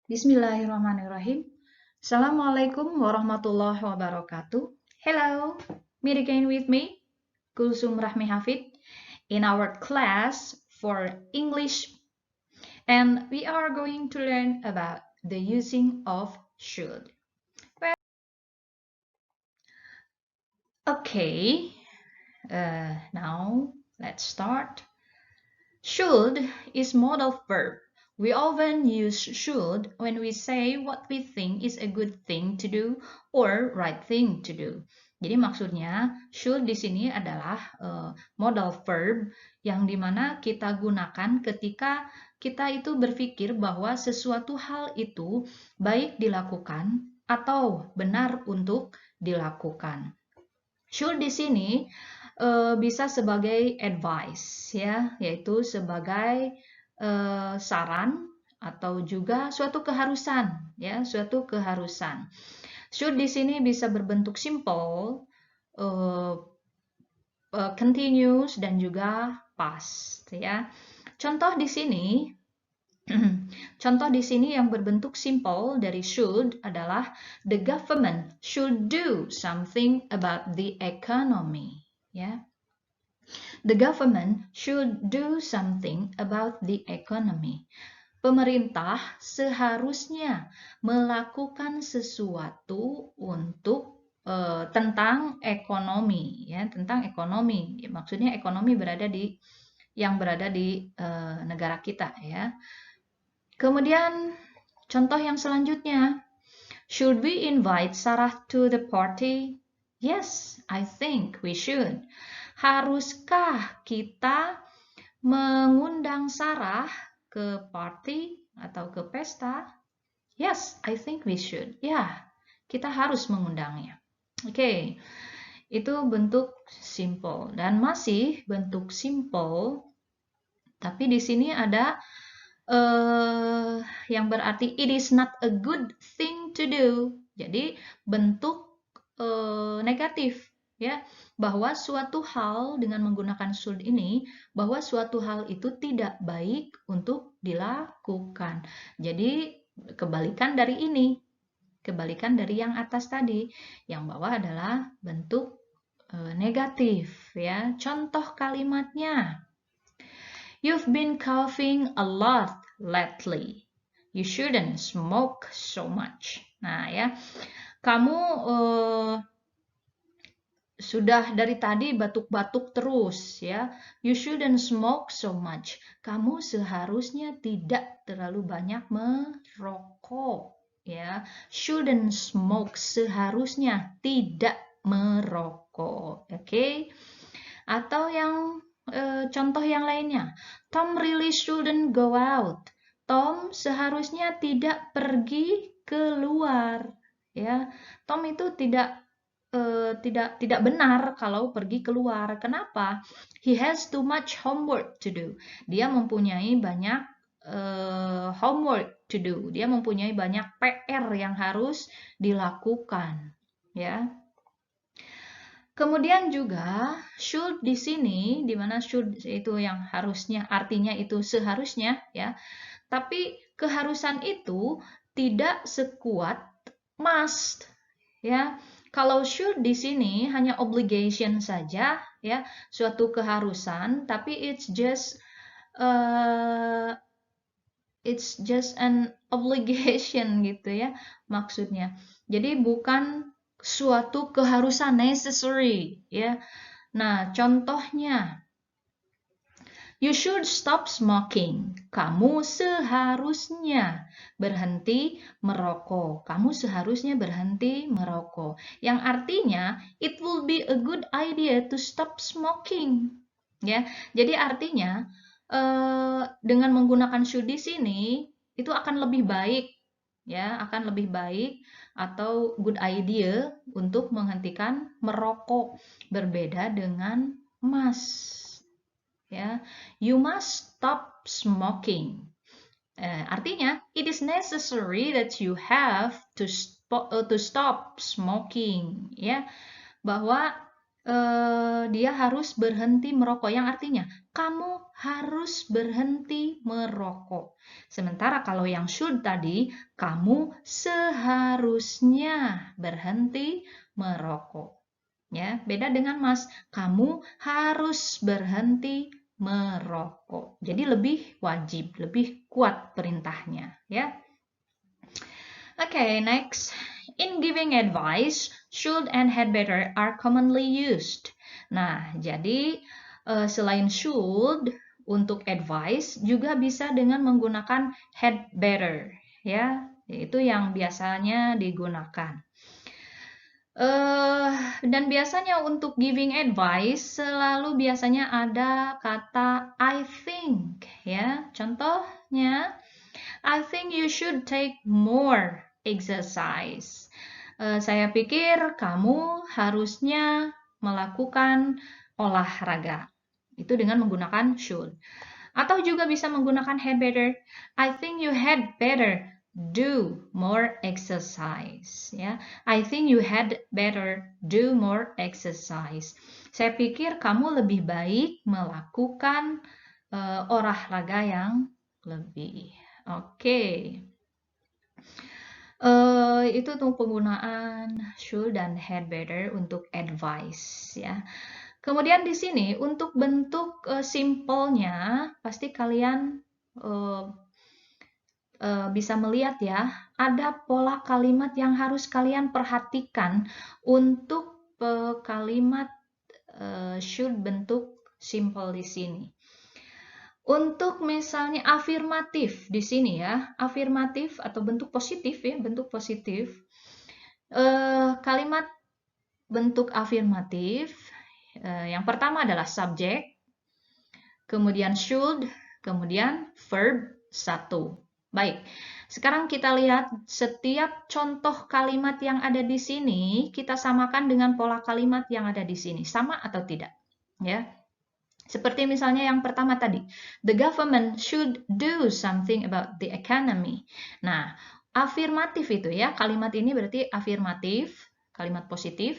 Bismillahirrahmanirrahim. Assalamualaikum warahmatullahi wabarakatuh. Hello, meet again with me, Kulsum Rahmi Hafid, in our class for English, and we are going to learn about the using of should. Well, okay, now let's start. Should is modal verb. We often use should when we say what we think is a good thing to do or right thing to do. Jadi maksudnya should di sini adalah modal verb yang dimana kita gunakan ketika kita itu berpikir bahwa sesuatu hal itu baik dilakukan atau benar untuk dilakukan. Should di sini bisa sebagai advice ya, yaitu sebagai saran atau juga suatu keharusan ya, suatu keharusan. Should di sini bisa berbentuk simple, continuous dan juga past ya. Contoh di sini Contoh di sini yang berbentuk simple dari should adalah the government should do something about the economy. Ya. The government should do something about the economy. Pemerintah seharusnya melakukan sesuatu untuk tentang ekonomi, ya, tentang ekonomi. Ya, maksudnya ekonomi yang berada di negara kita, ya. Kemudian contoh yang selanjutnya, should we invite Sarah to the party? Yes, I think we should. Haruskah kita mengundang Sarah ke party atau ke pesta? Yes, I think we should. Ya, kita harus mengundangnya. Oke, itu bentuk simple dan masih bentuk simple, tapi di sini ada yang berarti it is not a good thing to do. Jadi bentuk negatif ya, bahwa suatu hal dengan menggunakan should ini, bahwa suatu hal itu tidak baik untuk dilakukan. Jadi kebalikan dari ini, kebalikan dari yang atas tadi. Yang bawah adalah bentuk negatif ya. Contoh kalimatnya. You've been coughing a lot lately. You shouldn't smoke so much. Nah ya, kamu sudah dari tadi batuk-batuk terus ya. You shouldn't smoke so much. Kamu seharusnya tidak terlalu banyak merokok ya. Shouldn't smoke, seharusnya tidak merokok. Oke. Atau yang contoh yang lainnya, Tom really shouldn't go out. Tom seharusnya tidak pergi keluar. Ya, Tom itu tidak benar kalau pergi keluar. Kenapa? He has too much homework to do. Dia mempunyai banyak homework to do. Dia mempunyai banyak PR yang harus dilakukan. Ya. Kemudian juga should di sini, di mana should itu yang harusnya, artinya itu seharusnya ya. Tapi keharusan itu tidak sekuat must ya. Kalau should di sini hanya obligation saja ya, suatu keharusan, tapi it's just an obligation gitu ya maksudnya. Jadi bukan suatu keharusan necessary ya. Nah, contohnya you should stop smoking. Kamu seharusnya berhenti merokok. Kamu seharusnya berhenti merokok. Yang artinya it will be a good idea to stop smoking. Ya. Jadi artinya dengan menggunakan should di sini itu akan lebih baik ya, akan lebih baik atau good idea untuk menghentikan merokok, berbeda dengan must ya. You must stop smoking. Artinya it is necessary that you have to stop smoking ya, bahwa dia harus berhenti merokok, yang artinya kamu harus berhenti merokok. Sementara kalau yang should tadi, kamu seharusnya berhenti merokok. Ya, beda dengan must, kamu harus berhenti merokok. Jadi lebih wajib, lebih kuat perintahnya, ya. Okay, next. In giving advice, should and had better are commonly used. Nah, jadi selain should untuk advice juga bisa dengan menggunakan had better, ya, itu yang biasanya digunakan. Dan biasanya untuk giving advice selalu biasanya ada kata I think, ya. Contohnya, I think you should take more exercise. Saya pikir kamu harusnya melakukan olahraga. Itu dengan menggunakan should. Atau juga bisa menggunakan had better. I think you had better do more exercise. Ya, I think you had better do more exercise. Saya pikir kamu lebih baik melakukan olahraga yang lebih. Oke. Itu tuh penggunaan should dan had better untuk advice, ya. Kemudian di sini untuk bentuk simpelnya pasti kalian bisa melihat ya, ada pola kalimat yang harus kalian perhatikan untuk kalimat should bentuk simple di sini. Untuk misalnya afirmatif di sini ya, afirmatif atau bentuk positif ya, bentuk positif. Kalimat bentuk afirmatif yang pertama adalah subjek, kemudian should, kemudian verb 1. Baik, sekarang kita lihat setiap contoh kalimat yang ada di sini, kita samakan dengan pola kalimat yang ada di sini. Sama atau tidak? Ya. Seperti misalnya yang pertama tadi, the government should do something about the economy. Nah, afirmatif itu ya, kalimat ini berarti afirmatif, kalimat positif.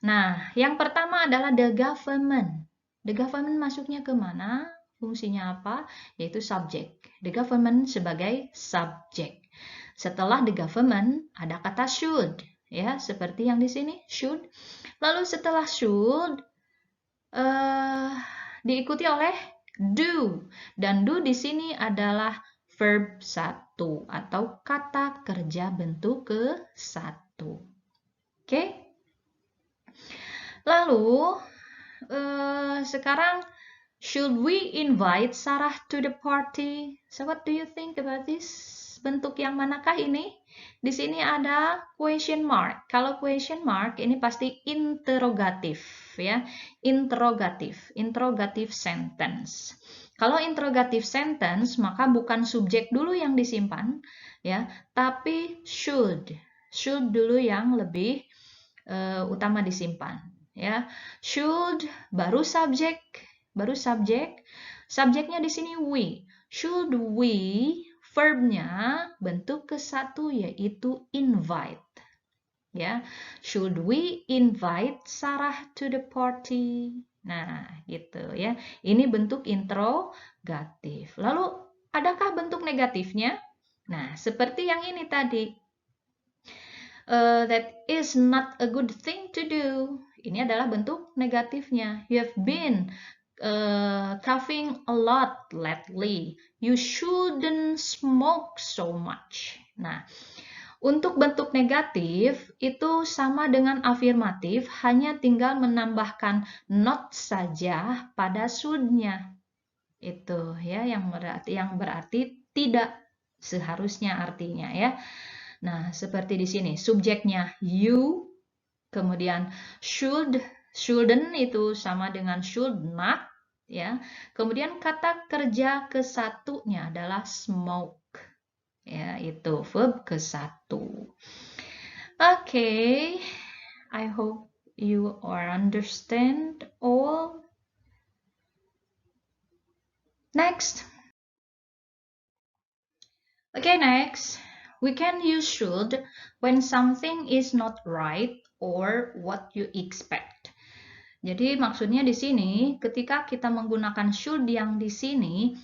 Nah, yang pertama adalah the government. The government masuknya ke mana? Fungsinya apa? Yaitu subjek. The government sebagai subjek. Setelah the government ada kata should, ya, seperti yang di sini should. Lalu setelah should diikuti oleh do, dan do di sini adalah verb 1 atau kata kerja bentuk ke-1. Oke? Lalu sekarang, should we invite Sarah to the party? So what do you think about this? Bentuk yang manakah ini? Di sini ada question mark. Kalau question mark ini pasti interrogatif ya. Interrogative sentence. Kalau interrogative sentence maka bukan subjek dulu yang disimpan ya, tapi should. Should dulu yang lebih utama disimpan ya. Should baru subjek, subjeknya di sini we. Should we, verbnya bentuk ke-1 yaitu invite. Ya, should we invite Sarah to the party? Nah, gitu ya. Ini bentuk interrogatif. Lalu, adakah bentuk negatifnya? Nah, seperti yang ini tadi. That is not a good thing to do. Ini adalah bentuk negatifnya. You have been coughing a lot lately. You shouldn't smoke so much. Nah, untuk bentuk negatif itu sama dengan afirmatif, hanya tinggal menambahkan not saja pada should-nya. Itu ya yang berarti tidak seharusnya artinya ya. Nah, seperti di sini subjeknya you, kemudian should, shouldn't itu sama dengan should not ya. Kemudian kata kerja ke-1-nya adalah smoke. Ya, itu verb ke-1. Okay, I hope you are understand all. Next. Okay, next. We can use should when something is not right or what you expect. Jadi maksudnya di sini ketika kita menggunakan should yang di sini,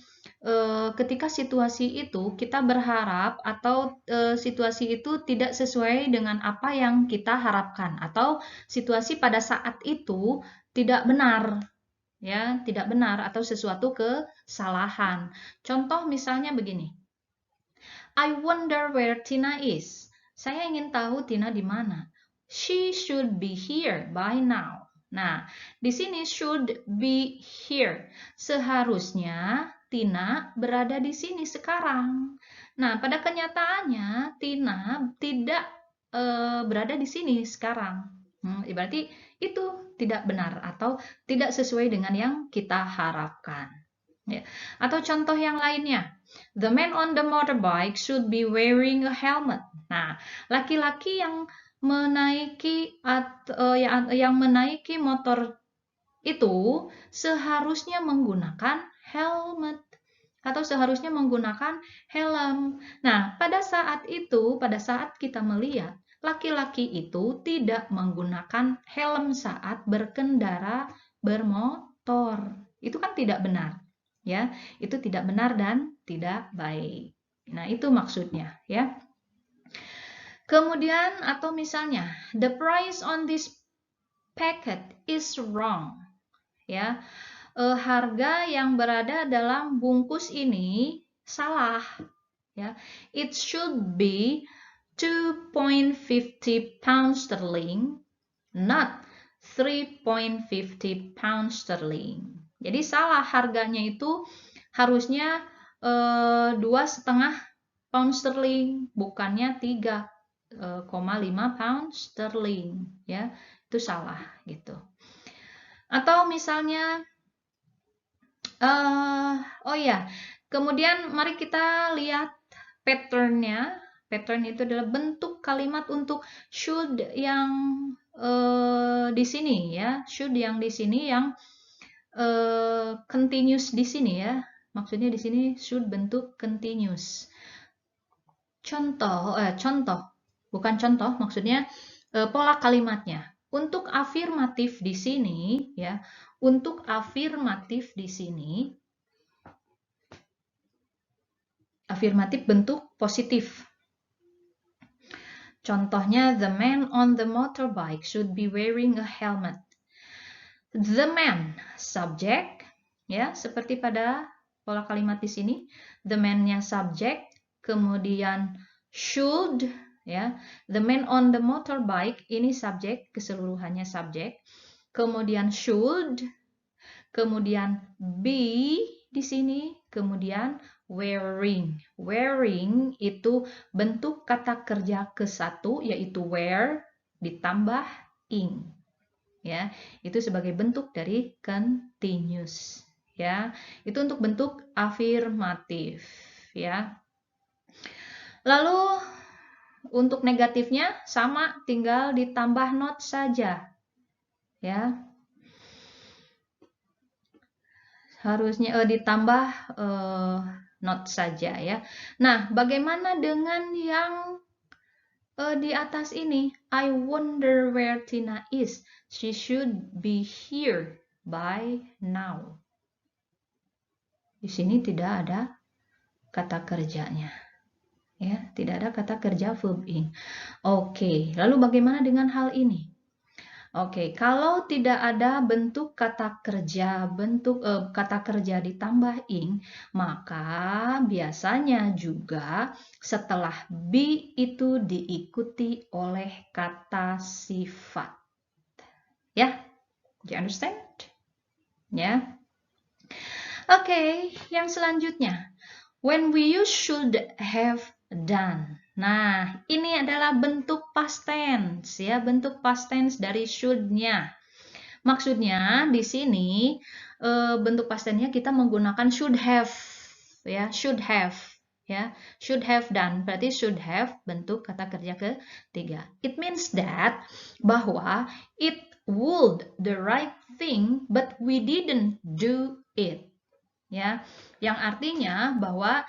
ketika situasi itu kita berharap atau situasi itu tidak sesuai dengan apa yang kita harapkan atau situasi pada saat itu tidak benar, ya, tidak benar atau sesuatu kesalahan. Contoh misalnya begini. I wonder where Tina is. Saya ingin tahu Tina di mana. She should be here by now. Nah, di sini should be here. Seharusnya Tina berada di sini sekarang. Nah, pada kenyataannya Tina tidak berada di sini sekarang. Berarti itu tidak benar atau tidak sesuai dengan yang kita harapkan. Ya. Atau contoh yang lainnya. The man on the motorbike should be wearing a helmet. Nah, laki-laki yang menaiki motor itu seharusnya menggunakan helmet atau seharusnya menggunakan helm. Nah, pada saat kita melihat laki-laki itu tidak menggunakan helm saat berkendara bermotor. Itu kan tidak benar. Ya, itu tidak benar dan tidak baik. Nah, itu maksudnya, ya. Kemudian atau misalnya, the price on this packet is wrong. Ya, harga yang berada dalam bungkus ini salah. Ya, it should be 2.50 pounds sterling, not 3.50 pounds sterling. Jadi salah, harganya itu harusnya 2,5 pound sterling, bukannya 3,5 pound sterling, ya. Itu salah gitu. Atau misalnya oh ya, kemudian mari kita lihat patternnya. Pattern itu adalah bentuk kalimat untuk should yang di sini, ya. Should yang di sini yang continuous di sini, ya. Maksudnya di sini should bentuk continuous. Contoh, bukan contoh, maksudnya pola kalimatnya. Untuk afirmatif di sini, ya, untuk afirmatif di sini, afirmatif bentuk positif. Contohnya, the man on the motorbike should be wearing a helmet. The man, subject, ya, seperti pada pola kalimat di sini. The man-nya subject, kemudian should, ya. The man on the motorbike ini subjek, keseluruhannya subjek. Kemudian should, kemudian be di sini, kemudian wearing. Wearing itu bentuk kata kerja ke-1 yaitu wear ditambah ing. Ya, itu sebagai bentuk dari continuous, ya. Itu untuk bentuk afirmatif, ya. Lalu untuk negatifnya sama, tinggal ditambah not saja, ya. Harusnya ditambah not saja, ya. Nah, bagaimana dengan yang di atas ini? I wonder where Tina is. She should be here by now. Di sini tidak ada kata kerjanya. Ya, tidak ada kata kerja verb ing. Oke, lalu bagaimana dengan hal ini? Oke, kalau tidak ada bentuk kata kerja, kata kerja ditambah ing, maka biasanya juga setelah be itu diikuti oleh kata sifat. Ya, do you understand? Ya. Oke, yang selanjutnya. When we use should have done. Nah, ini adalah bentuk past tense, ya, bentuk past tense dari should-nya. Maksudnya di sini bentuk past tense-nya kita menggunakan should have, ya, should have, ya, should have done. Berarti should have bentuk kata kerja ketiga. It means that bahwa it would the right thing, but we didn't do it. Ya, yang artinya bahwa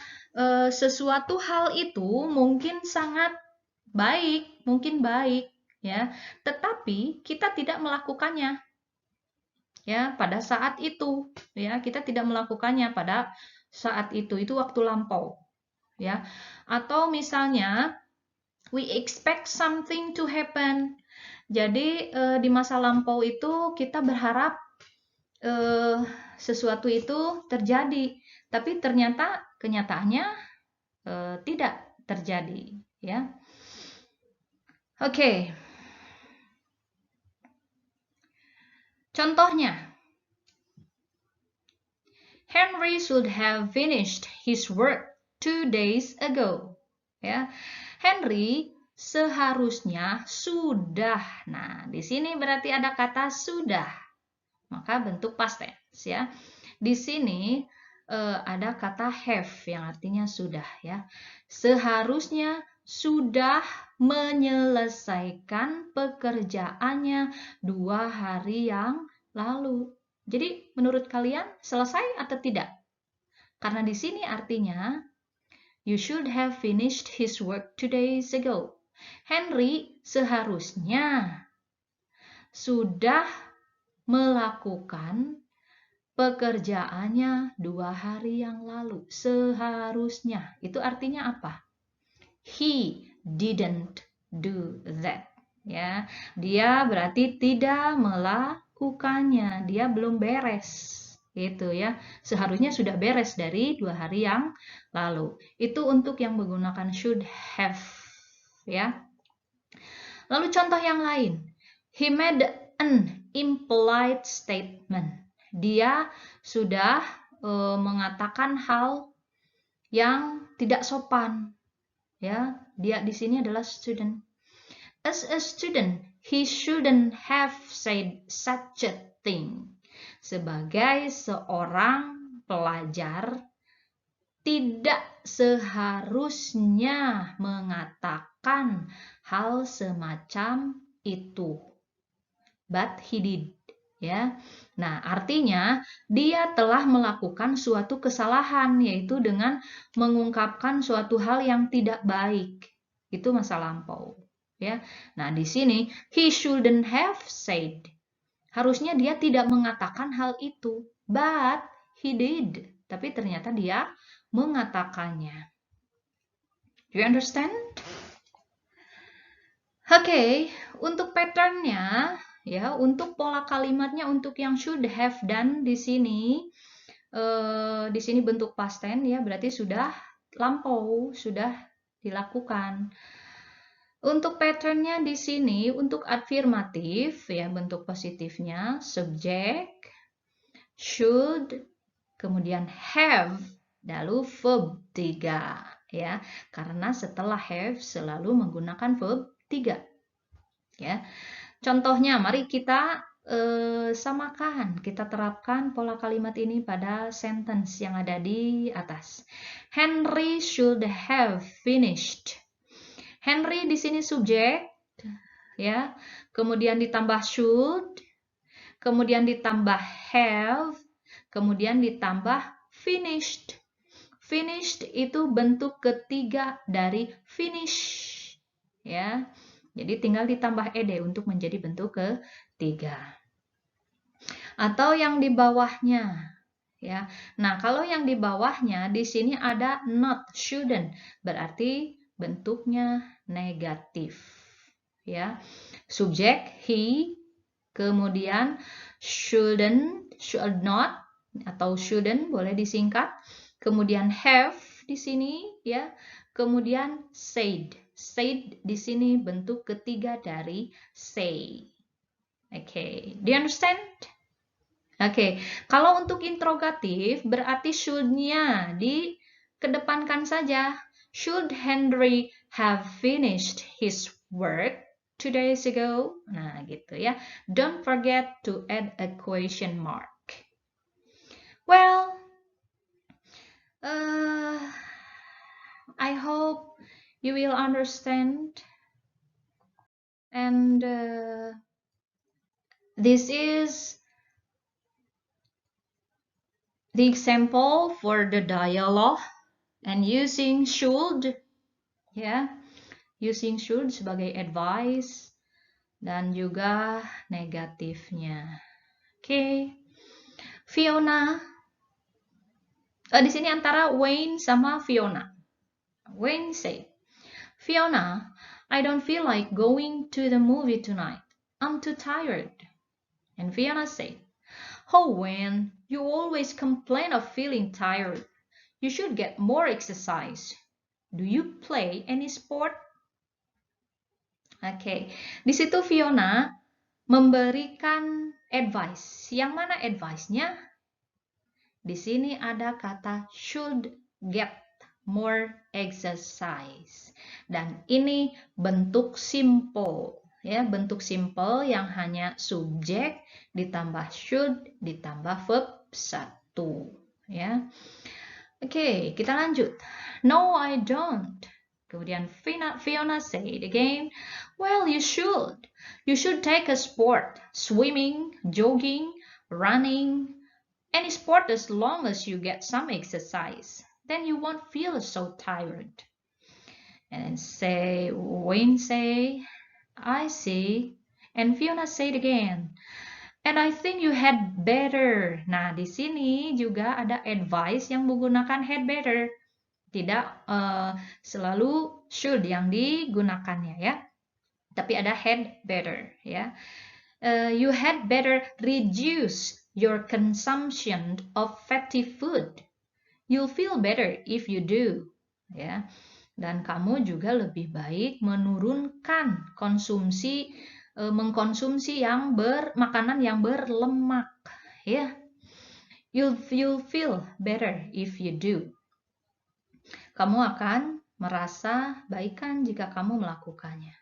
sesuatu hal itu mungkin sangat baik, ya, tetapi kita tidak melakukannya. ya, pada saat itu, ya, kita tidak melakukannya pada saat itu waktu lampau, ya. Atau misalnya we expect something to happen. Jadi di masa lampau itu kita berharap sesuatu itu terjadi, tapi ternyata kenyataannya tidak terjadi, ya. Oke. Contohnya, Henry should have finished his work 2 days ago. Ya, Henry seharusnya sudah. Nah, di sini berarti ada kata sudah. Maka bentuk past tense, ya. Di sini ada kata have yang artinya sudah, ya. Seharusnya sudah menyelesaikan pekerjaannya 2 hari yang lalu. Jadi menurut kalian selesai atau tidak? Karena di sini artinya you should have finished his work 2 days ago. Henry seharusnya sudah melakukan pekerjaannya 2 hari yang lalu. Seharusnya. Itu artinya apa? He didn't do that. Ya, dia berarti tidak melakukannya. Dia belum beres. Itu ya. Seharusnya sudah beres dari 2 hari yang lalu. Itu untuk yang menggunakan should have. Ya. Lalu contoh yang lain. He made an impolite statement. Dia sudah mengatakan hal yang tidak sopan. Ya, dia di sini adalah student. As a student, he shouldn't have said such a thing. Sebagai seorang pelajar, tidak seharusnya mengatakan hal semacam itu. But he did. Ya. Nah, artinya dia telah melakukan suatu kesalahan, yaitu dengan mengungkapkan suatu hal yang tidak baik. Itu masa lampau. Ya. Nah, di sini he shouldn't have said. Harusnya dia tidak mengatakan hal itu, but he did. Tapi ternyata dia mengatakannya. Do you understand? Oke, untuk patternnya, ya, untuk pola kalimatnya, untuk yang should have done di sini bentuk past tense, ya, berarti sudah lampau, sudah dilakukan. Untuk patternnya di sini, untuk afirmatif, ya, bentuk positifnya subject, should, kemudian have, lalu verb 3, ya, karena setelah have selalu menggunakan verb 3. Ya. Contohnya, mari kita samakan, kita terapkan pola kalimat ini pada sentence yang ada di atas. Henry should have finished. Henry di sini subjek, ya. Kemudian ditambah should, kemudian ditambah have, kemudian ditambah finished. Finished itu bentuk ketiga dari finish, ya. Jadi tinggal ditambah ed untuk menjadi bentuk ketiga. Atau yang di bawahnya, ya. Nah, kalau yang di bawahnya di sini ada not, shouldn't, berarti bentuknya negatif, ya. Subjek he, kemudian shouldn't, should not atau shouldn't boleh disingkat, kemudian have di sini, ya. Kemudian said. Said di sini bentuk ketiga dari say. Oke, do you understand? Oke, kalau untuk interrogatif berarti should-nya dikedepankan saja. Should Henry have finished his work 2 days ago? Nah, gitu ya. Don't forget to add a question mark. Well, I hope you will understand. And this is the example for the dialogue and using should, ya, using should sebagai advice dan juga negatifnya. Okay. Fiona. Di sini antara Wayne sama Fiona. Wayne say, Fiona, I don't feel like going to the movie tonight. I'm too tired. And Fiona said, Oh, Wayne, you always complain of feeling tired. You should get more exercise. Do you play any sport? Oke, di situ Fiona memberikan advice. Yang mana advice-nya? Di sini ada kata should get more exercise. Dan ini bentuk simple. Ya, bentuk simple yang hanya subjek ditambah should ditambah verb 1. Ya. Oke, kita lanjut. No, I don't. Kemudian Fiona said again, well, you should. You should take a sport. Swimming, jogging, running, any sport as long as you get some exercise. Then you won't feel so tired. And then Wayne say, I see. And Fiona said again, and I think you had better. Nah, di sini juga ada advice yang menggunakan had better. Tidak selalu should yang digunakannya ya. Tapi ada had better ya. You had better reduce your consumption of fatty food. You'll feel better if you do. Ya. Dan kamu juga lebih baik menurunkan mengkonsumsi makanan yang berlemak. Ya. You'll feel better if you do. Kamu akan merasa baikan jika kamu melakukannya.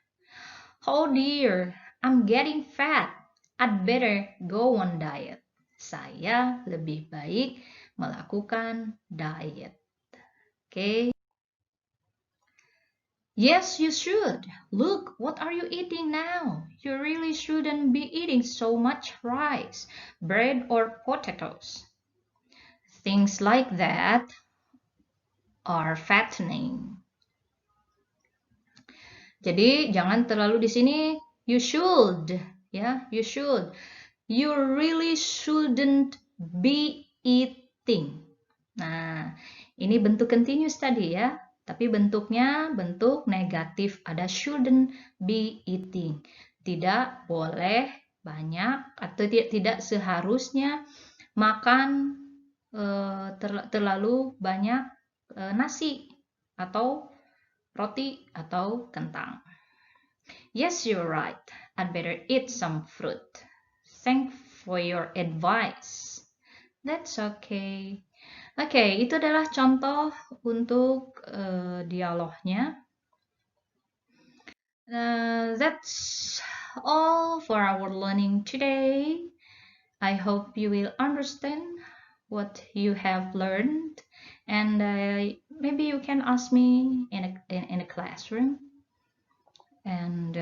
Oh dear, I'm getting fat. I'd better go on diet. Saya lebih baik melakukan diet. Okay. Yes, you should. Look, what are you eating now? You really shouldn't be eating so much rice, bread, or potatoes. Things like that are fattening. Jadi jangan terlalu di sini you should, ya, you should. You really shouldn't be eating. Nah, ini bentuk continuous tadi ya, tapi bentuknya bentuk negatif, ada shouldn't be eating. Tidak boleh banyak atau tidak seharusnya makan terlalu banyak nasi atau roti atau kentang. Yes, you're right. I'd better eat some fruit. Thanks for your advice. That's okay. Oke, itu adalah contoh untuk dialognya. That's all for our learning today. I hope you will understand what you have learned, and maybe you can ask me in a classroom. And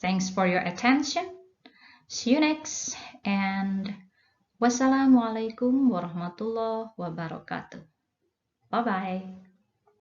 thanks for your attention. See you next, and wassalamualaikum warahmatullahi wabarakatuh. Bye bye.